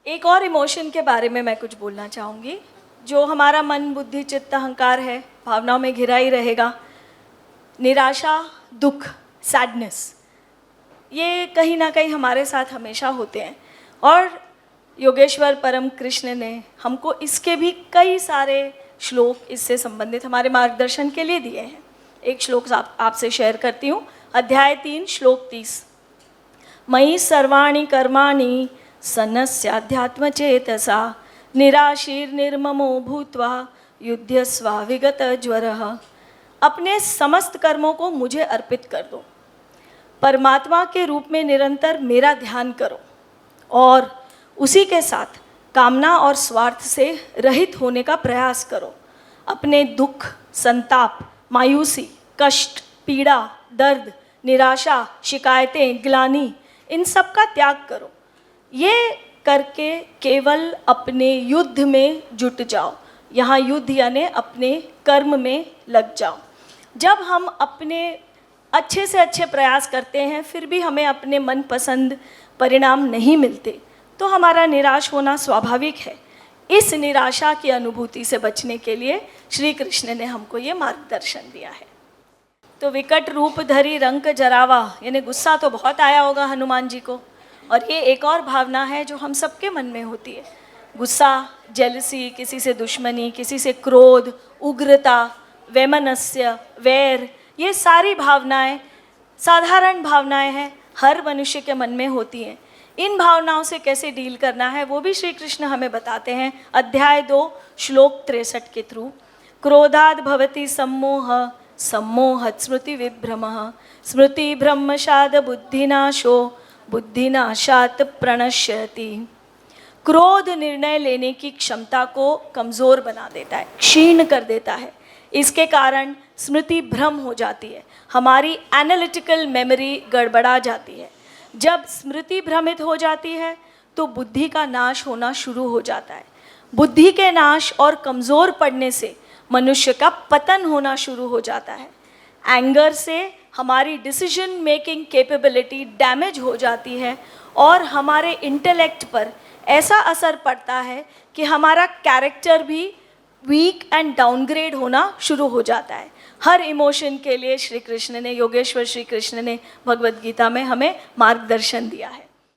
एक और इमोशन के बारे में मैं कुछ बोलना चाहूँगी, जो हमारा मन, बुद्धि, चित्त, अहंकार है, भावनाओं में घिरा ही रहेगा। निराशा, दुख, सैडनेस, ये कहीं ना कहीं हमारे साथ हमेशा होते हैं। और योगेश्वर परम कृष्ण ने हमको इसके भी कई सारे श्लोक इससे संबंधित हमारे मार्गदर्शन के लिए दिए हैं। एक श्लोक आपसे शेयर करती हूँ। अध्याय 3 श्लोक 30। मयि सर्वाणि कर्माणि सन्नस्याध्यात्मचेतसा निराशीर्निर्ममो भूत्वा युध्यस्व विगतज्वरः। अपने समस्त कर्मों को मुझे अर्पित कर दो, परमात्मा के रूप में निरंतर मेरा ध्यान करो और उसी के साथ कामना और स्वार्थ से रहित होने का प्रयास करो। अपने दुख, संताप, मायूसी, कष्ट, पीड़ा, दर्द, निराशा, शिकायतें, ग्लानि, इन सब का त्याग करो। ये करके केवल अपने युद्ध में जुट जाओ। यहाँ युद्ध यानी अपने कर्म में लग जाओ। जब हम अपने अच्छे से अच्छे प्रयास करते हैं फिर भी हमें अपने मनपसंद परिणाम नहीं मिलते, तो हमारा निराश होना स्वाभाविक है। इस निराशा की अनुभूति से बचने के लिए श्री कृष्ण ने हमको ये मार्गदर्शन दिया है। तो विकट रूप धरी रंक जरावा, यानी गुस्सा तो बहुत आया होगा हनुमान जी को। और ये एक और भावना है जो हम सबके मन में होती है। गुस्सा, जेलसी, किसी से दुश्मनी, किसी से क्रोध, उग्रता, वैमनस्य, वैर, ये सारी भावनाएं साधारण भावनाएं हैं, हर मनुष्य के मन में होती हैं। इन भावनाओं से कैसे डील करना है वो भी श्री कृष्ण हमें बताते हैं। अध्याय 2 श्लोक 63 के थ्रू। क्रोधाद भवति सम्मोह, सम्मोहत स्मृति विभ्रमः, स्मृति ब्रह्मशाद बुद्धिनाशो, बुद्धिनाशात प्रणश्यति। क्रोध निर्णय लेने की क्षमता को कमज़ोर बना देता है, क्षीण कर देता है। इसके कारण स्मृति भ्रम हो जाती है, हमारी एनालिटिकल मेमोरी गड़बड़ा जाती है। जब स्मृति भ्रमित हो जाती है तो बुद्धि का नाश होना शुरू हो जाता है। बुद्धि के नाश और कमज़ोर पड़ने से मनुष्य का पतन होना शुरू हो जाता है। एंगर से हमारी डिसीजन मेकिंग कैपेबिलिटी डैमेज हो जाती है और हमारे इंटेलेक्ट पर ऐसा असर पड़ता है कि हमारा कैरेक्टर भी वीक एंड डाउनग्रेड होना शुरू हो जाता है। हर इमोशन के लिए श्री कृष्ण ने, योगेश्वर श्री कृष्ण ने भगवद गीता में हमें मार्गदर्शन दिया है।